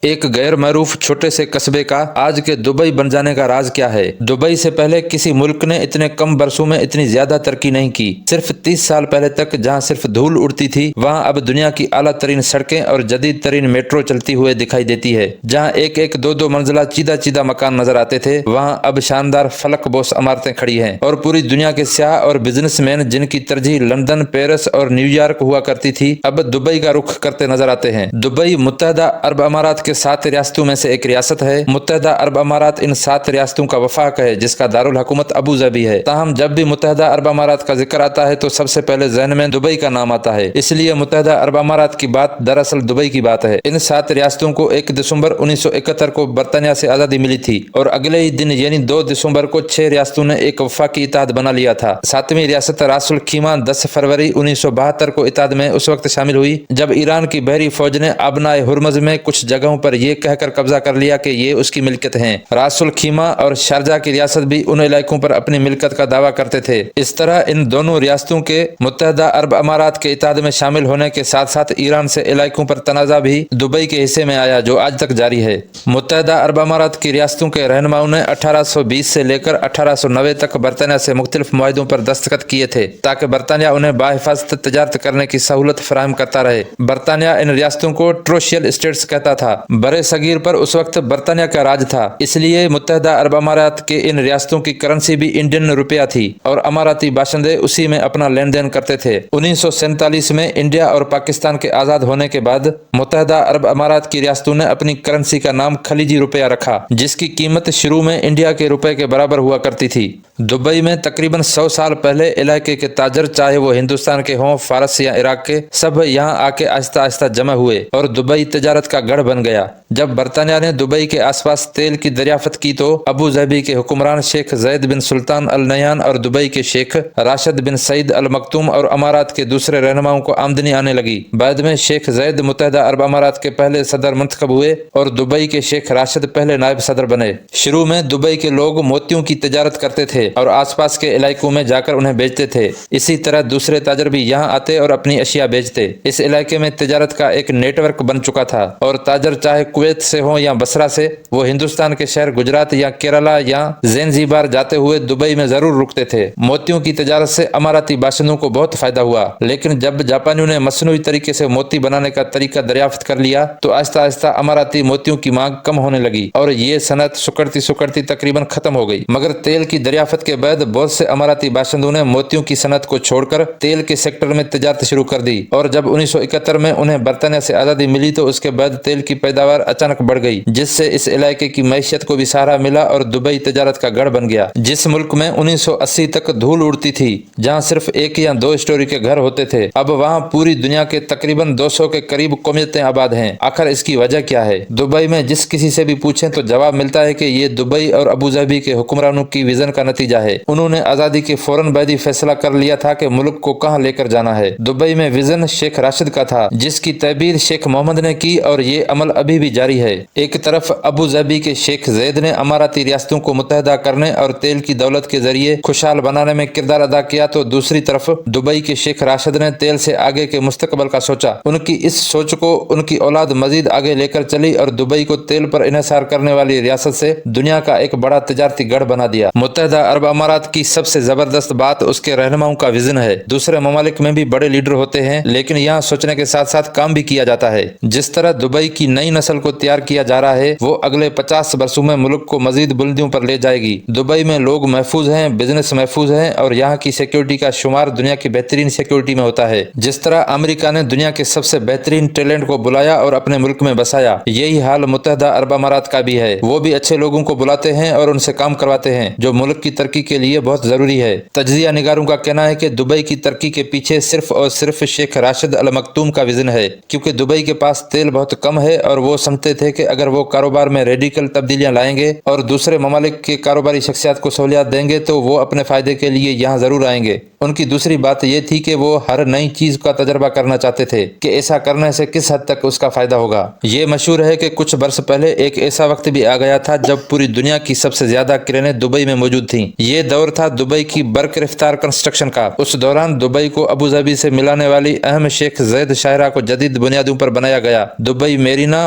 ایک غیر معروف چھوٹے سے قصبے کا آج کے دبئی بن جانے کا راز کیا ہے؟ دبئی سے پہلے کسی ملک نے اتنے کم برسوں میں اتنی زیادہ ترقی نہیں کی۔ صرف 30 سال پہلے تک جہاں صرف دھول اڑتی تھی، وہاں اب دنیا کی اعلیٰ ترین سڑکیں اور جدید ترین میٹرو چلتی ہوئے دکھائی دیتی ہے۔ جہاں ایک ایک دو منزلہ چیدہ چیدہ مکان نظر آتے تھے، وہاں اب شاندار فلک بوس عمارتیں کھڑی ہیں، اور پوری دنیا کے سیاح اور بزنس مین جن کی ترجیح لندن، پیرس اور نیو یارک ہوا کرتی تھی، اب دبئی کا رخ کرتے نظر آتے ہیں۔ دبئی متحدہ عرب امارات کے 7 ریاستوں میں سے ایک ریاست ہے۔ متحدہ عرب امارات ان 7 ریاستوں کا وفاق ہے، جس کا دارالحکومت ابو ظبی ہے۔ تاہم جب بھی متحدہ عرب امارات کا ذکر آتا ہے تو سب سے پہلے ذہن میں دبئی کا نام آتا ہے، اس لیے متحدہ عرب امارات کی بات دراصل دبئی کی بات ہے۔ ان 7 ریاستوں کو 1 دسمبر 1971 کو برطانیہ سے آزادی ملی تھی، اور اگلے ہی دن یعنی 2 دسمبر کو 6 ریاستوں نے ایک وفاقی اتحاد بنا لیا تھا۔ 7ویں ریاست راس الخیمہ 10 فروری 1972 کو اتحاد میں اس وقت شامل ہوئی جب ایران کی بحری فوج نے آبنائے ہرمز میں کچھ جگہوں پر یہ کہہ کر قبضہ کر لیا کہ یہ اس کی ملکیت ہیں۔ راس الخیمہ اور شارجہ کی ریاست بھی ان علاقوں پر اپنی ملکیت کا دعویٰ کرتے تھے۔ اس طرح ان دونوں ریاستوں کے متحدہ عرب امارات کے اتحاد میں شامل ہونے کے ساتھ ساتھ ایران سے علاقوں پر تنازع بھی دبئی کے حصے میں آیا، جو آج تک جاری ہے۔ متحدہ عرب امارات کی ریاستوں کے رہنماؤں نے 1820 سے لے کر 1890 تک برطانیہ سے مختلف معاہدوں پر دستخط کیے تھے تاکہ برطانیہ انہیں بحفاظت تجارت کرنے کی سہولت فراہم کرتا رہے۔ برطانیہ ان ریاستوں کو ٹروشیل اسٹیٹس کہتا تھا۔ برِ صغیر پر اس وقت برطانیہ کا راج تھا، اس لیے متحدہ عرب امارات کے ان ریاستوں کی کرنسی بھی انڈین روپیہ تھی، اور اماراتی باشندے اسی میں اپنا لین دین کرتے تھے۔ 1947 میں انڈیا اور پاکستان کے آزاد ہونے کے بعد متحدہ عرب امارات کی ریاستوں نے اپنی کرنسی کا نام خلیجی روپیہ رکھا، جس کی قیمت شروع میں انڈیا کے روپے کے برابر ہوا کرتی تھی۔ دبئی میں تقریباً 100 سال پہلے علاقے کے تاجر، چاہے وہ ہندوستان کے ہوں، فارس یا عراق کے، سب یہاں آ کے آہستہ آہستہ جمع ہوئے اور دبئی تجارت کا گڑھ بن گیا۔ جب برطانیہ نے دبئی کے آس پاس تیل کی دریافت کی تو ابو ظبی کے حکمران شیخ زید بن سلطان ال نہیان اور دبئی کے شیخ راشد بن سعید ال مکتوم اور امارات کے دوسرے رہنماؤں کو آمدنی آنے لگی۔ بعد میں شیخ زید متحدہ عرب امارات کے پہلے صدر منتخب ہوئے اور دبئی کے شیخ راشد پہلے نائب صدر بنے۔ شروع میں دبئی کے لوگ موتیوں کی تجارت کرتے تھے اور آس پاس کے علاقوں میں جا کر انہیں بیچتے تھے۔ اسی طرح دوسرے تاجر بھی یہاں آتے اور اپنی اشیاء بیچتے۔ اس علاقے میں تجارت کا ایک نیٹ ورک بن چکا تھا، اور تاجر چاہے کویت سے ہوں یا بصرہ سے، وہ ہندوستان کے شہر گجرات یا کیرالہ یا زینزیبار جاتے ہوئے دبئی میں ضرور رکتے تھے۔ موتیوں کی تجارت سے اماراتی باشندوں کو بہت فائدہ ہوا، لیکن جب جاپانیوں نے مصنوعی طریقے سے موتی بنانے کا طریقہ دریافت کر لیا تو آہستہ آہستہ اماراتی موتیوں کی مانگ کم ہونے لگی، اور یہ صنعت سکڑتی تقریباً ختم ہو گئی۔ مگر تیل کی دریافت کے بعد بہت سے اماراتی باشندوں نے موتیوں کی صنعت کو چھوڑ کر تیل کے سیکٹر میں تجارت شروع کر دی، اور جب 1971 میں انہیں برطانیہ سے آزادی ملی تو اس کے بعد تیل کی پیداوار اچانک بڑھ گئی، جس سے اس علاقے کی معیشت کو بھی سہارا ملا اور دبئی تجارت کا گڑھ بن گیا۔ جس ملک میں 1980 تک دھول اڑتی تھی، جہاں صرف 1 یا 2 اسٹوری کے گھر ہوتے تھے، اب وہاں پوری دنیا کے تقریباً 200 کے قریب قومیتیں آباد ہیں۔ آخر اس کی وجہ کیا ہے؟ دبئی میں جس کسی سے بھی پوچھیں تو جواب ملتا ہے کہ یہ دبئی اور ابو ظبی کے حکمرانوں کی ویژن کا نتیجہ ہے۔ انہوں نے آزادی کے فوراً بعد ہی فیصلہ کر لیا تھا کہ ملک کو کہاں لے کر جانا ہے۔ دبئی میں ویژن شیخ راشد کا تھا، جس کی تعبیر شیخ محمد نے کی، اور یہ عمل ابھی بھی جاری ہے۔ ایک طرف ابو ظبی کے شیخ زید نے اماراتی ریاستوں کو متحدہ کرنے اور تیل کی دولت کے ذریعے خوشحال بنانے میں کردار ادا کیا، تو دوسری طرف دبئی کے شیخ راشد نے تیل سے آگے کے مستقبل کا سوچا۔ ان کی اس سوچ کو ان کی اولاد مزید آگے لے کر چلی اور دبئی کو تیل پر انحصار کرنے والی ریاست سے دنیا کا ایک بڑا تجارتی گڑھ بنا دیا۔ متحدہ عرب امارات کی سب سے زبردست بات اس کے رہنماؤں کا ویژن ہے۔ دوسرے ممالک میں بھی بڑے لیڈر ہوتے ہیں، لیکن یہاں سوچنے کے ساتھ ساتھ کام بھی کیا جاتا ہے۔ جس طرح دبئی کی نئی نسل کو تیار کیا جا رہا ہے، وہ اگلے 50 برسوں میں ملک کو مزید بلندیوں پر لے جائے گی۔ دبئی میں لوگ محفوظ ہیں، بزنس محفوظ ہیں، اور یہاں کی سیکیورٹی کا شمار دنیا کی بہترین سیکیورٹی میں ہوتا ہے۔ جس طرح امریکہ نے دنیا کے سب سے بہترین ٹیلنٹ کو بلایا اور اپنے ملک میں بسایا، یہی حال متحدہ عرب امارات کا بھی ہے۔ وہ بھی اچھے لوگوں کو بلاتے ہیں اور ان سے کام کرواتے ہیں، جو ملک کی ترقی کے لیے بہت ضروری ہے۔ تجزیہ نگاروں کا کہنا ہے کہ دبئی کی ترقی کے پیچھے صرف اور صرف شیخ راشد ال مکتوم کا ویژن ہے، کیونکہ دبئی کے پاس تیل بہت کم ہے، اور وہ سمجھتے تھے کہ اگر وہ کاروبار میں ریڈیکل تبدیلیاں لائیں گے اور دوسرے ممالک کے کاروباری شخصیات کو سہولیات دیں گے تو وہ اپنے فائدے کے لیے یہاں ضرور آئیں گے۔ ان کی دوسری بات یہ تھی کہ وہ ہر نئی چیز کا تجربہ کرنا چاہتے تھے کہ ایسا کرنے سے کس حد تک اس کا فائدہ ہوگا۔ یہ مشہور ہے کہ کچھ برس پہلے ایک ایسا وقت بھی آ گیا تھا جب پوری دنیا کی سب سے زیادہ کرینیں دبئی میں موجود تھیں۔ یہ دور تھا دبئی کی برق رفتار کنسٹرکشن کا۔ اس دوران دبئی کو ابو ظبی سے ملانے والی اہم شیخ زید شاہراہ کو جدید بنیادوں پر بنایا گیا۔ دبئی میرینا،